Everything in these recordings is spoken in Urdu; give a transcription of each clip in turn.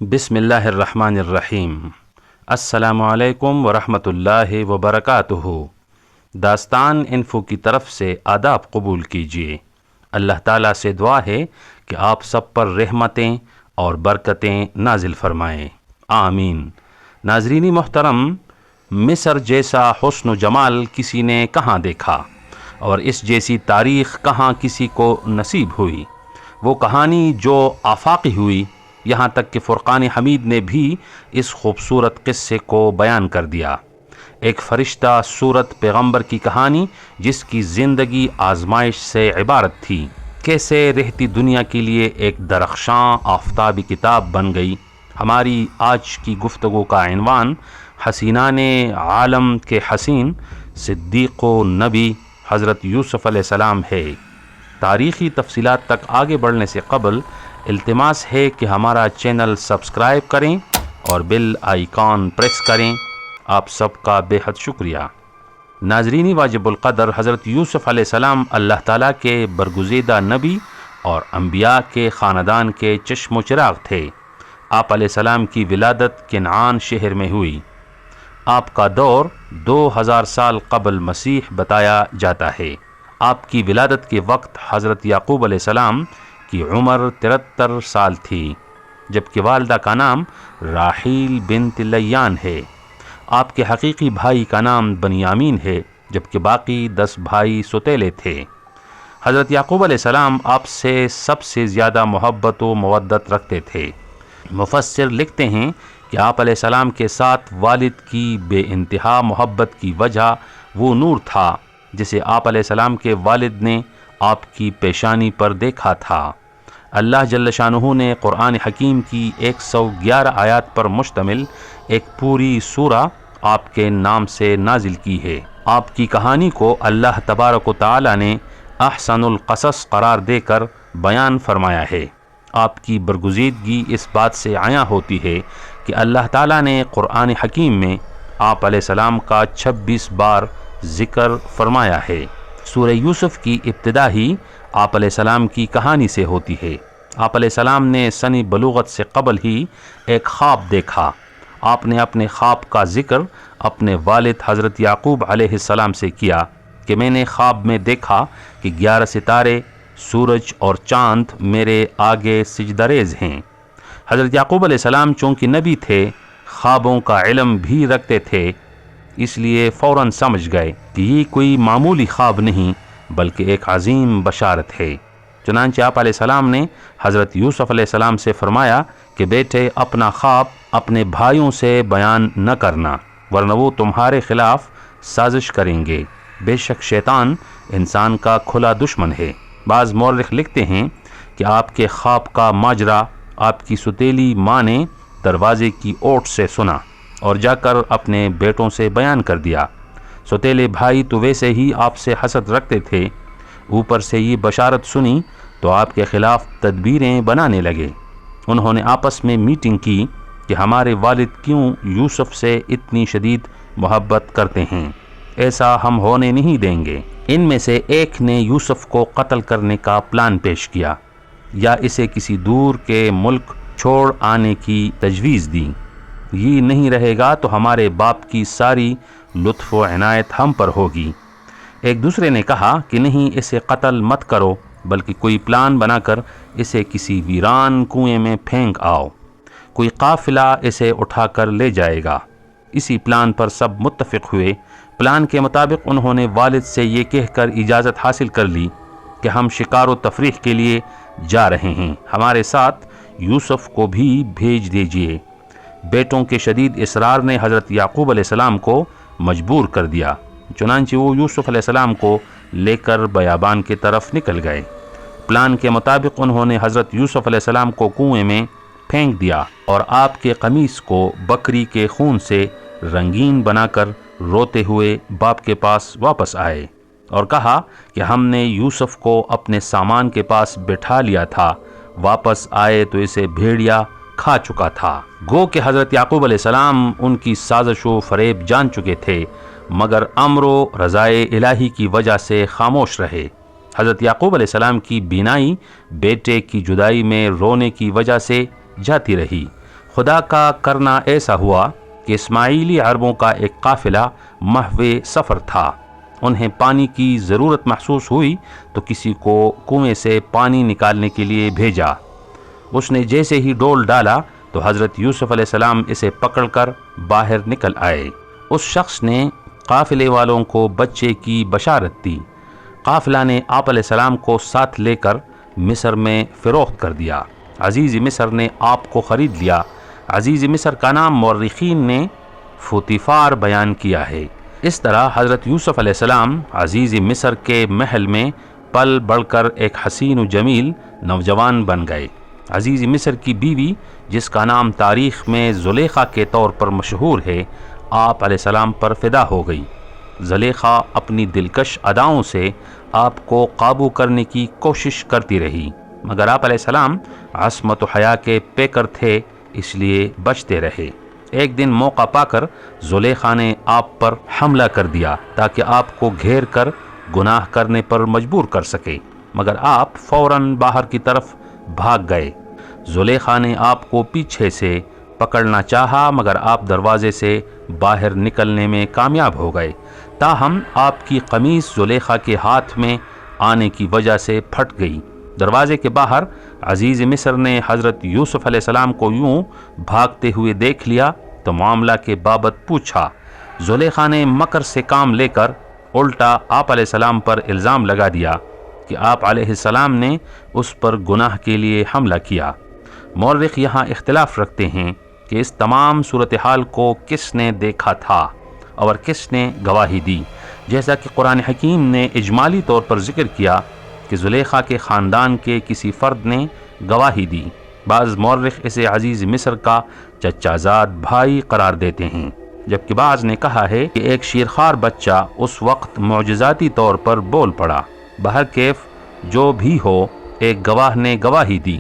بسم اللہ الرحمن الرحیم۔ السلام علیکم ورحمۃ اللہ وبرکاتہ۔ داستان انفو کی طرف سے آداب قبول کیجیے۔ اللہ تعالیٰ سے دعا ہے کہ آپ سب پر رحمتیں اور برکتیں نازل فرمائیں، آمین۔ ناظرین محترم، مصر جیسا حسن و جمال کسی نے کہاں دیکھا اور اس جیسی تاریخ کہاں کسی کو نصیب ہوئی۔ وہ کہانی جو آفاقی ہوئی، یہاں تک کہ فرقان حمید نے بھی اس خوبصورت قصے کو بیان کر دیا۔ ایک فرشتہ صورت پیغمبر کی کہانی جس کی زندگی آزمائش سے عبارت تھی، کیسے رہتی دنیا کے لیے ایک درخشاں آفتابی کتاب بن گئی۔ ہماری آج کی گفتگو کا عنوان حسینان عالم کے حسین صدیق و نبی حضرت یوسف علیہ السلام ہے۔ تاریخی تفصیلات تک آگے بڑھنے سے قبل التماس ہے کہ ہمارا چینل سبسکرائب کریں اور بیل آئیکن پریس کریں۔ آپ سب کا بے حد شکریہ۔ ناظرین واجب القدر، حضرت یوسف علیہ السلام اللہ تعالیٰ کے برگزیدہ نبی اور انبیاء کے خاندان کے چشم و چراغ تھے۔ آپ علیہ السلام کی ولادت کنعان شہر میں ہوئی۔ آپ کا دور 2000 سال قبل مسیح بتایا جاتا ہے۔ آپ کی ولادت کے وقت حضرت یعقوب علیہ السلام کی عمر 73 سال تھی، جبکہ والدہ کا نام راحیل بنت لیان ہے۔ آپ کے حقیقی بھائی کا نام بنیامین ہے، جبکہ باقی 10 بھائی سوتیلے تھے۔ حضرت یعقوب علیہ السلام آپ سے سب سے زیادہ محبت و مودت رکھتے تھے۔ مفسر لکھتے ہیں کہ آپ علیہ السلام کے ساتھ والد کی بے انتہا محبت کی وجہ وہ نور تھا جسے آپ علیہ السلام کے والد نے آپ کی پیشانی پر دیکھا تھا۔ اللہ جل شانہ نے قرآن حکیم کی 111 آیات پر مشتمل ایک پوری سورہ آپ کے نام سے نازل کی ہے۔ آپ کی کہانی کو اللہ تبارک و تعالی نے احسن القصص قرار دے کر بیان فرمایا ہے۔ آپ کی برگزیدگی اس بات سے عیاں ہوتی ہے کہ اللہ تعالیٰ نے قرآن حکیم میں آپ علیہ السلام کا 26 بار ذکر فرمایا ہے۔ سورہ یوسف کی ابتدا ہی آپ علیہ السلام کی کہانی سے ہوتی ہے۔ آپ علیہ السلام نے سن بلوغت سے قبل ہی ایک خواب دیکھا۔ آپ نے اپنے خواب کا ذکر اپنے والد حضرت یعقوب علیہ السلام سے کیا کہ میں نے خواب میں دیکھا کہ 11 ستارے، سورج اور چاند میرے آگے سجدہ ریز ہیں۔ حضرت یعقوب علیہ السلام چونکہ نبی تھے، خوابوں کا علم بھی رکھتے تھے، اس لیے فوراً سمجھ گئے کہ یہ کوئی معمولی خواب نہیں بلکہ ایک عظیم بشارت ہے۔ چنانچہ آپ علیہ السلام نے حضرت یوسف علیہ السلام سے فرمایا کہ بیٹے، اپنا خواب اپنے بھائیوں سے بیان نہ کرنا، ورنہ وہ تمہارے خلاف سازش کریں گے۔ بے شک شیطان انسان کا کھلا دشمن ہے۔ بعض مورخ لکھتے ہیں کہ آپ کے خواب کا ماجرا آپ کی ستیلی ماں نے دروازے کی اوٹ سے سنا اور جا کر اپنے بیٹوں سے بیان کر دیا۔ ستیلے بھائی تو ویسے ہی آپ سے حسد رکھتے تھے، اوپر سے یہ بشارت سنی تو آپ کے خلاف تدبیریں بنانے لگے۔ انہوں نے آپس میں میٹنگ کی کہ ہمارے والد کیوں یوسف سے اتنی شدید محبت کرتے ہیں، ایسا ہم ہونے نہیں دیں گے۔ ان میں سے ایک نے یوسف کو قتل کرنے کا پلان پیش کیا یا اسے کسی دور کے ملک چھوڑ آنے کی تجویز دی۔ یہ نہیں رہے گا تو ہمارے باپ کی ساری لطف و عنایت ہم پر ہوگی۔ ایک دوسرے نے کہا کہ نہیں، اسے قتل مت کرو بلکہ کوئی پلان بنا کر اسے کسی ویران کنویں میں پھینک آؤ، کوئی قافلہ اسے اٹھا کر لے جائے گا۔ اسی پلان پر سب متفق ہوئے۔ پلان کے مطابق انہوں نے والد سے یہ کہہ کر اجازت حاصل کر لی کہ ہم شکار و تفریح کے لیے جا رہے ہیں، ہمارے ساتھ یوسف کو بھی بھیج دیجیے۔ بیٹوں کے شدید اصرار نے حضرت یعقوب علیہ السلام کو مجبور کر دیا، چنانچہ وہ یوسف علیہ السلام کو لے کر بیابان کی طرف نکل گئے۔ پلان کے مطابق انہوں نے حضرت یوسف علیہ السلام کو کنویں میں پھینک دیا اور آپ کے قمیص کو بکری کے خون سے رنگین بنا کر روتے ہوئے باپ کے پاس واپس آئے اور کہا کہ ہم نے یوسف کو اپنے سامان کے پاس بٹھا لیا تھا، واپس آئے تو اسے بھیڑیا کھا چکا تھا۔ گو کہ حضرت یعقوب علیہ السلام ان کی سازش و فریب جان چکے تھے، مگر امر و رضائے الہی کی وجہ سے خاموش رہے۔ حضرت یعقوب علیہ السلام کی بینائی بیٹے کی جدائی میں رونے کی وجہ سے جاتی رہی۔ خدا کا کرنا ایسا ہوا کہ اسماعیلی عربوں کا ایک قافلہ محو سفر تھا۔ انہیں پانی کی ضرورت محسوس ہوئی تو کسی کو کنویں سے پانی نکالنے کے لیے بھیجا۔ اس نے جیسے ہی ڈول ڈالا تو حضرت یوسف علیہ السلام اسے پکڑ کر باہر نکل آئے۔ اس شخص نے قافلے والوں کو بچے کی بشارت دی۔ قافلہ نے آپ علیہ السلام کو ساتھ لے کر مصر میں فروخت کر دیا۔ عزیز مصر نے آپ کو خرید لیا۔ عزیز مصر کا نام مورخین نے فوتیفار بیان کیا ہے۔ اس طرح حضرت یوسف علیہ السلام عزیز مصر کے محل میں پل بڑھ کر ایک حسین و جمیل نوجوان بن گئے۔ عزیز مصر کی بیوی، جس کا نام تاریخ میں زلیخا کے طور پر مشہور ہے، آپ علیہ السلام پر فدا ہو گئی۔ زلیخا اپنی دلکش اداؤں سے آپ کو قابو کرنے کی کوشش کرتی رہی، مگر آپ علیہ السلام عصمت و حیا کے پیکر تھے، اس لیے بچتے رہے۔ ایک دن موقع پا کر زلیخا نے آپ پر حملہ کر دیا تاکہ آپ کو گھیر کر گناہ کرنے پر مجبور کر سکے، مگر آپ فوراً باہر کی طرف بھاگ گئے۔ زلیخا نے آپ کو پیچھے سے پکڑنا چاہا، مگر آپ دروازے سے باہر نکلنے میں کامیاب ہو گئے، تاہم آپ کی قمیص زلیخا کے ہاتھ میں آنے کی وجہ سے پھٹ گئی۔ دروازے کے باہر عزیز مصر نے حضرت یوسف علیہ السلام کو یوں بھاگتے ہوئے دیکھ لیا تو معاملہ کے بابت پوچھا۔ زلیخا نے مکر سے کام لے کر الٹا آپ علیہ السلام پر الزام لگا دیا کہ آپ علیہ السلام نے اس پر گناہ کے لیے حملہ کیا۔ مورخ یہاں اختلاف رکھتے ہیں کہ اس تمام صورتحال کو کس نے دیکھا تھا اور کس نے گواہی دی، جیسا کہ قرآن حکیم نے اجمالی طور پر ذکر کیا کہ زلیخا کے خاندان کے کسی فرد نے گواہی دی۔ بعض مورخ اسے عزیز مصر کا چچا زاد بھائی قرار دیتے ہیں، جبکہ بعض نے کہا ہے کہ ایک شیرخوار بچہ اس وقت معجزاتی طور پر بول پڑا۔ بہرکیف جو بھی ہو، ایک گواہ نے گواہی دی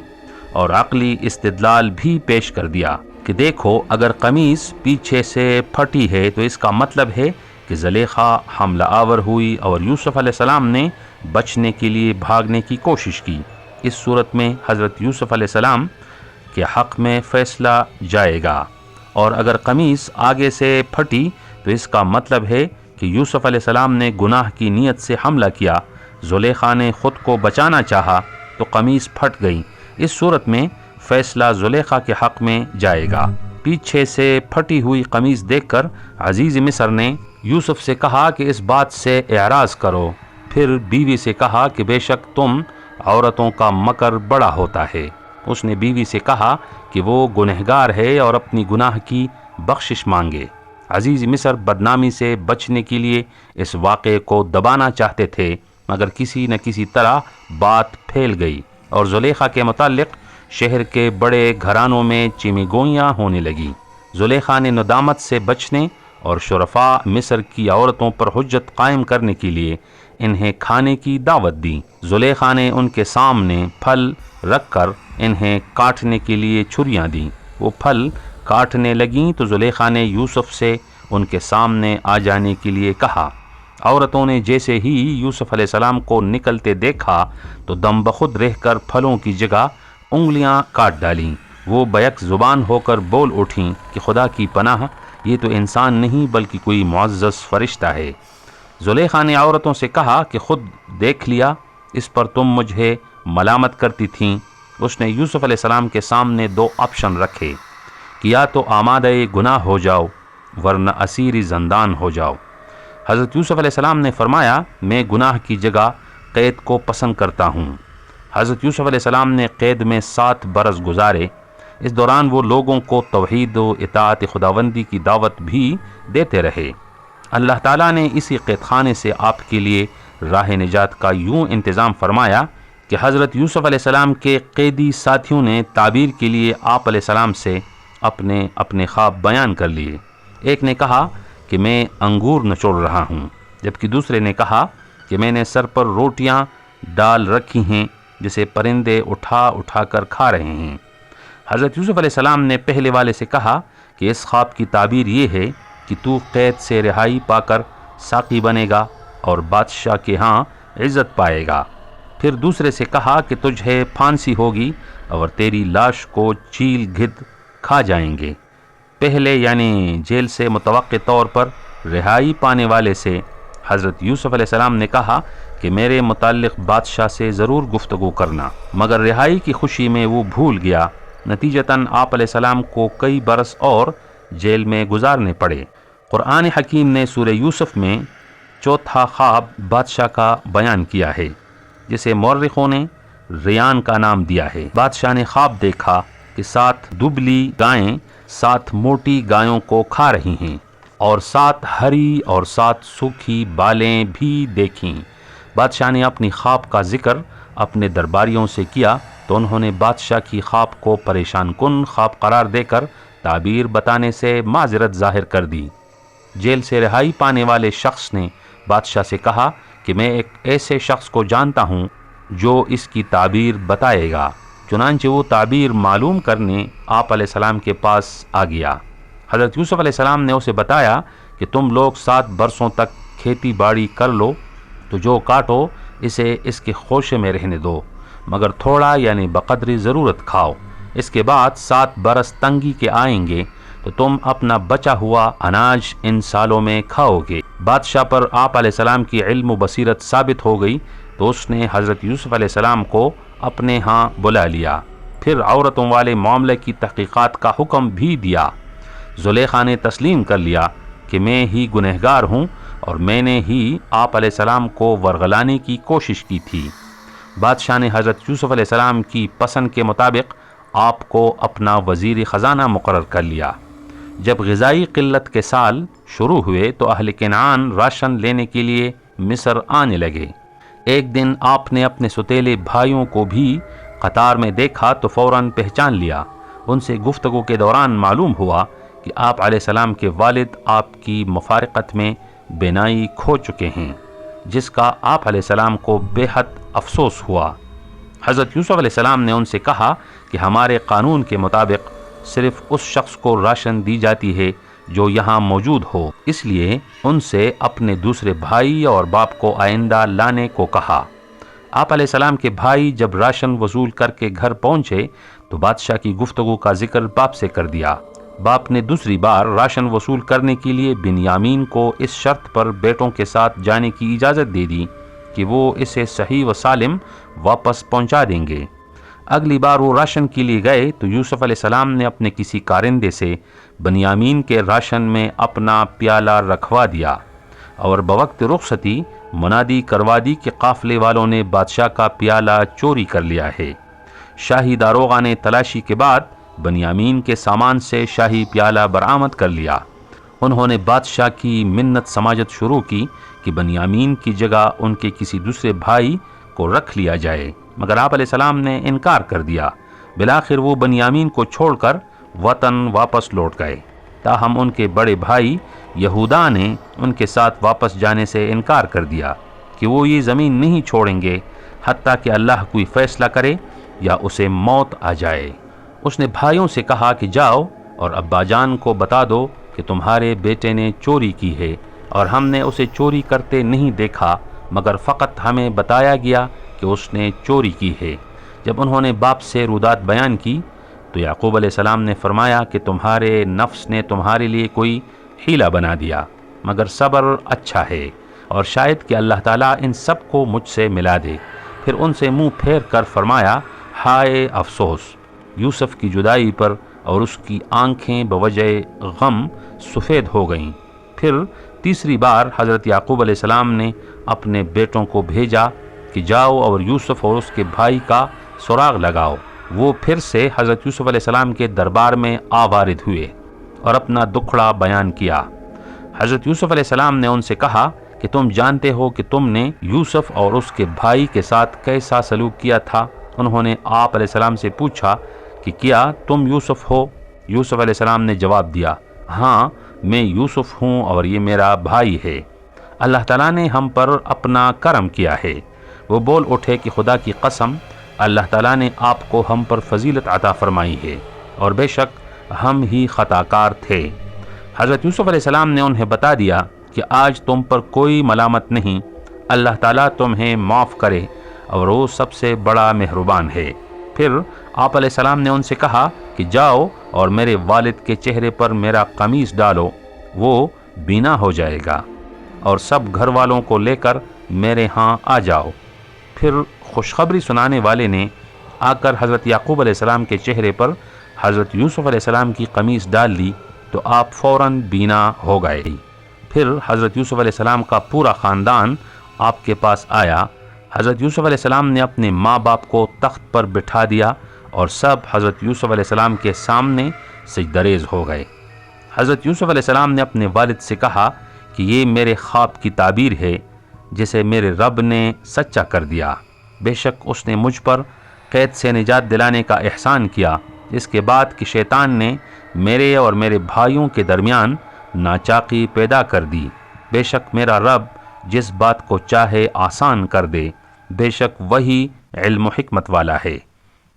اور عقلی استدلال بھی پیش کر دیا کہ دیکھو، اگر قمیص پیچھے سے پھٹی ہے تو اس کا مطلب ہے کہ زلیخا حملہ آور ہوئی اور یوسف علیہ السلام نے بچنے کے لیے بھاگنے کی کوشش کی۔ اس صورت میں حضرت یوسف علیہ السلام کے حق میں فیصلہ جائے گا، اور اگر قمیص آگے سے پھٹی تو اس کا مطلب ہے کہ یوسف علیہ السلام نے گناہ کی نیت سے حملہ کیا، زلیخا نے خود کو بچانا چاہا تو قمیص پھٹ گئی۔ اس صورت میں فیصلہ زلیخا کے حق میں جائے گا۔ پیچھے سے پھٹی ہوئی قمیص دیکھ کر عزیز مصر نے یوسف سے کہا کہ اس بات سے اعراض کرو۔ پھر بیوی سے کہا کہ بے شک تم عورتوں کا مکر بڑا ہوتا ہے۔ اس نے بیوی سے کہا کہ وہ گنہگار ہے اور اپنی گناہ کی بخشش مانگے۔ عزیز مصر بدنامی سے بچنے کے لیے اس واقعے کو دبانا چاہتے تھے، مگر کسی نہ کسی طرح بات پھیل گئی اور زلیخا کے متعلق شہر کے بڑے گھرانوں میں چیمی گوئیاں ہونے لگی۔ زلیخا نے ندامت سے بچنے اور شرفاء مصر کی عورتوں پر حجت قائم کرنے کے لیے انہیں کھانے کی دعوت دی۔ زلیخا نے ان کے سامنے پھل رکھ کر انہیں کاٹنے کے لیے چھریاں دیں۔ وہ پھل کاٹنے لگیں تو زلیخا نے یوسف سے ان کے سامنے آ جانے کے لیے کہا۔ عورتوں نے جیسے ہی یوسف علیہ السلام کو نکلتے دیکھا تو دم بخود رہ کر پھلوں کی جگہ انگلیاں کاٹ ڈالیں۔ وہ بیک زبان ہو کر بول اٹھیں کہ خدا کی پناہ، یہ تو انسان نہیں بلکہ کوئی معزز فرشتہ ہے۔ زلیخا نے عورتوں سے کہا کہ خود دیکھ لیا، اس پر تم مجھے ملامت کرتی تھیں۔ اس نے یوسف علیہ السلام کے سامنے دو آپشن رکھے کہ یا تو آمادہ گناہ ہو جاؤ ورنہ اسیر زندان ہو جاؤ۔ حضرت یوسف علیہ السلام نے فرمایا، میں گناہ کی جگہ قید کو پسند کرتا ہوں۔ حضرت یوسف علیہ السلام نے قید میں 7 برس گزارے۔ اس دوران وہ لوگوں کو توحید و اطاعت خداوندی کی دعوت بھی دیتے رہے۔ اللہ تعالیٰ نے اسی قید خانے سے آپ کے لیے راہ نجات کا یوں انتظام فرمایا کہ حضرت یوسف علیہ السلام کے قیدی ساتھیوں نے تعبیر کے لیے آپ علیہ السلام سے اپنے خواب بیان کر لیے۔ ایک نے کہا کہ میں انگور نچوڑ رہا ہوں، جبکہ دوسرے نے کہا کہ میں نے سر پر روٹیاں ڈال رکھی ہیں جسے پرندے اٹھا اٹھا کر کھا رہے ہیں۔ حضرت یوسف علیہ السلام نے پہلے والے سے کہا کہ اس خواب کی تعبیر یہ ہے کہ تو قید سے رہائی پا کر ساقی بنے گا اور بادشاہ کے ہاں عزت پائے گا۔ پھر دوسرے سے کہا کہ تجھے پھانسی ہوگی اور تیری لاش کو چیل گدھ کھا جائیں گے۔ پہلے یعنی جیل سے متوقع طور پر رہائی پانے والے سے حضرت یوسف علیہ السلام نے کہا کہ میرے متعلق بادشاہ سے ضرور گفتگو کرنا، مگر رہائی کی خوشی میں وہ بھول گیا۔ نتیجتاً آپ علیہ السلام کو کئی برس اور جیل میں گزارنے پڑے۔ قرآن حکیم نے سورہ یوسف میں چوتھا خواب بادشاہ کا بیان کیا ہے، جسے مورخوں نے ریان کا نام دیا ہے۔ بادشاہ نے خواب دیکھا کہ 7 دبلی گائیں 7 موٹی گایوں کو کھا رہی ہیں، اور 7 ہری اور 7 سوکھی بالیں بھی دیکھیں۔ بادشاہ نے اپنی خواب کا ذکر اپنے درباریوں سے کیا تو انہوں نے بادشاہ کی خواب کو پریشان کن خواب قرار دے کر تعبیر بتانے سے معذرت ظاہر کر دی۔ جیل سے رہائی پانے والے شخص نے بادشاہ سے کہا کہ میں ایک ایسے شخص کو جانتا ہوں جو اس کی تعبیر بتائے گا۔ چنانچہ وہ تعبیر معلوم کرنے آپ علیہ السلام کے پاس آ گیا۔ حضرت یوسف علیہ السلام نے اسے بتایا کہ تم لوگ 7 برسوں تک کھیتی باڑی کر لو، تو جو کاٹو اسے اس کے خوشے میں رہنے دو، مگر تھوڑا یعنی بقدری ضرورت کھاؤ۔ اس کے بعد 7 برس تنگی کے آئیں گے تو تم اپنا بچا ہوا اناج ان سالوں میں کھاؤ گے۔ بادشاہ پر آپ علیہ السلام کی علم و بصیرت ثابت ہو گئی تو اس نے حضرت یوسف علیہ السلام کو اپنے ہاں بلا لیا، پھر عورتوں والے معاملے کی تحقیقات کا حکم بھی دیا۔ زلیخا نے تسلیم کر لیا کہ میں ہی گنہگار ہوں اور میں نے ہی آپ علیہ السلام کو ورغلانے کی کوشش کی تھی۔ بادشاہ نے حضرت یوسف علیہ السلام کی پسند کے مطابق آپ کو اپنا وزیر خزانہ مقرر کر لیا۔ جب غذائی قلت کے سال شروع ہوئے تو اہل کنعان راشن لینے کے لیے مصر آنے لگے۔ ایک دن آپ نے اپنے ستیلے بھائیوں کو بھی قطار میں دیکھا تو فوراً پہچان لیا۔ ان سے گفتگو کے دوران معلوم ہوا کہ آپ علیہ السلام کے والد آپ کی مفارقت میں بینائی کھو چکے ہیں، جس کا آپ علیہ السلام کو بے حد افسوس ہوا۔ حضرت یوسف علیہ السلام نے ان سے کہا کہ ہمارے قانون کے مطابق صرف اس شخص کو راشن دی جاتی ہے جو یہاں موجود ہو، اس لیے ان سے اپنے دوسرے بھائی اور باپ کو آئندہ لانے کو کہا۔ آپ علیہ السلام کے بھائی جب راشن وصول کر کے گھر پہنچے تو بادشاہ کی گفتگو کا ذکر باپ سے کر دیا۔ باپ نے دوسری بار راشن وصول کرنے کے لیے بنیامین کو اس شرط پر بیٹوں کے ساتھ جانے کی اجازت دے دی کہ وہ اسے صحیح و سالم واپس پہنچا دیں گے۔ اگلی بار وہ راشن کے لیے گئے تو یوسف علیہ السلام نے اپنے کسی کارندے سے بنیامین کے راشن میں اپنا پیالہ رکھوا دیا، اور بوقت رخصتی منادی کروا دی کہ قافلے والوں نے بادشاہ کا پیالہ چوری کر لیا ہے۔ شاہی داروغہ نے تلاشی کے بعد بنیامین کے سامان سے شاہی پیالہ برآمد کر لیا۔ انہوں نے بادشاہ کی منت سماجت شروع کی کہ بنیامین کی جگہ ان کے کسی دوسرے بھائی کو رکھ لیا جائے، مگر آپ علیہ السلام نے انکار کر دیا۔ بالآخر وہ بنیامین کو چھوڑ کر وطن واپس لوٹ گئے، تاہم ان کے بڑے بھائی یہودا نے ان کے ساتھ واپس جانے سے انکار کر دیا کہ وہ یہ زمین نہیں چھوڑیں گے حتیٰ کہ اللہ کوئی فیصلہ کرے یا اسے موت آ جائے۔ اس نے بھائیوں سے کہا کہ جاؤ اور ابا جان کو بتا دو کہ تمہارے بیٹے نے چوری کی ہے، اور ہم نے اسے چوری کرتے نہیں دیکھا، مگر فقط ہمیں بتایا گیا کہ اس نے چوری کی ہے۔ جب انہوں نے باپ سے رودات بیان کی تو یعقوب علیہ السلام نے فرمایا کہ تمہارے نفس نے تمہارے لیے کوئی حیلہ بنا دیا، مگر صبر اچھا ہے، اور شاید کہ اللہ تعالیٰ ان سب کو مجھ سے ملا دے۔ پھر ان سے منہ پھیر کر فرمایا، ہائے افسوس یوسف کی جدائی پر، اور اس کی آنکھیں بوجہ غم سفید ہو گئیں۔ پھر تیسری بار حضرت یعقوب علیہ السلام نے اپنے بیٹوں کو بھیجا کہ جاؤ اور یوسف اور اس کے بھائی کا سراغ لگاؤ۔ وہ پھر سے حضرت یوسف علیہ السلام کے دربار میں آوارد ہوئے اور اپنا دکھڑا بیان کیا۔ حضرت یوسف علیہ السلام نے ان سے کہا کہ تم جانتے ہو کہ تم نے یوسف اور اس کے بھائی کے ساتھ کیسا سلوک کیا تھا۔ انہوں نے آپ علیہ السلام سے پوچھا کہ کیا تم یوسف ہو؟ یوسف علیہ السلام نے جواب دیا، ہاں میں یوسف ہوں اور یہ میرا بھائی ہے۔ اللہ تعالیٰ نے ہم پر اپنا کرم کیا ہے۔ وہ بول اٹھے کہ خدا کی قسم، اللہ تعالیٰ نے آپ کو ہم پر فضیلت عطا فرمائی ہے، اور بے شک ہم ہی خطا کار تھے۔ حضرت یوسف علیہ السلام نے انہیں بتا دیا کہ آج تم پر کوئی ملامت نہیں، اللہ تعالیٰ تمہیں معاف کرے، اور وہ سب سے بڑا مہربان ہے۔ پھر آپ علیہ السلام نے ان سے کہا کہ جاؤ اور میرے والد کے چہرے پر میرا قمیص ڈالو، وہ بینا ہو جائے گا، اور سب گھر والوں کو لے کر میرے ہاں آ جاؤ۔ پھر خوشخبری سنانے والے نے آ کر حضرت یعقوب علیہ السلام کے چہرے پر حضرت یوسف علیہ السلام کی قمیص ڈال دی تو آپ فوراً بینا ہو گئے۔ پھر حضرت یوسف علیہ السلام کا پورا خاندان آپ کے پاس آیا۔ حضرت یوسف علیہ السلام نے اپنے ماں باپ کو تخت پر بٹھا دیا اور سب حضرت یوسف علیہ السلام کے سامنے سجدریز ہو گئے۔ حضرت یوسف علیہ السلام نے اپنے والد سے کہا کہ یہ میرے خواب کی تعبیر ہے جسے میرے رب نے سچا کر دیا۔ بے شک اس نے مجھ پر قید سے نجات دلانے کا احسان کیا، اس کے بعد کہ شیطان نے میرے اور میرے بھائیوں کے درمیان ناچاقی پیدا کر دی۔ بے شک میرا رب جس بات کو چاہے آسان کر دے، بے شک وہی علم و حکمت والا ہے۔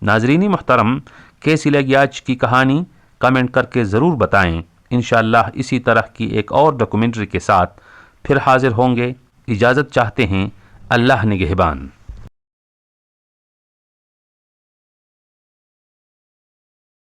ناظرین محترم، کیسی لگی آج کی کہانی؟ کمنٹ کر کے ضرور بتائیں۔ انشاءاللہ اسی طرح کی ایک اور ڈاکومنٹری کے ساتھ پھر حاضر ہوں گے۔ اجازت چاہتے ہیں، اللہ نگہبان۔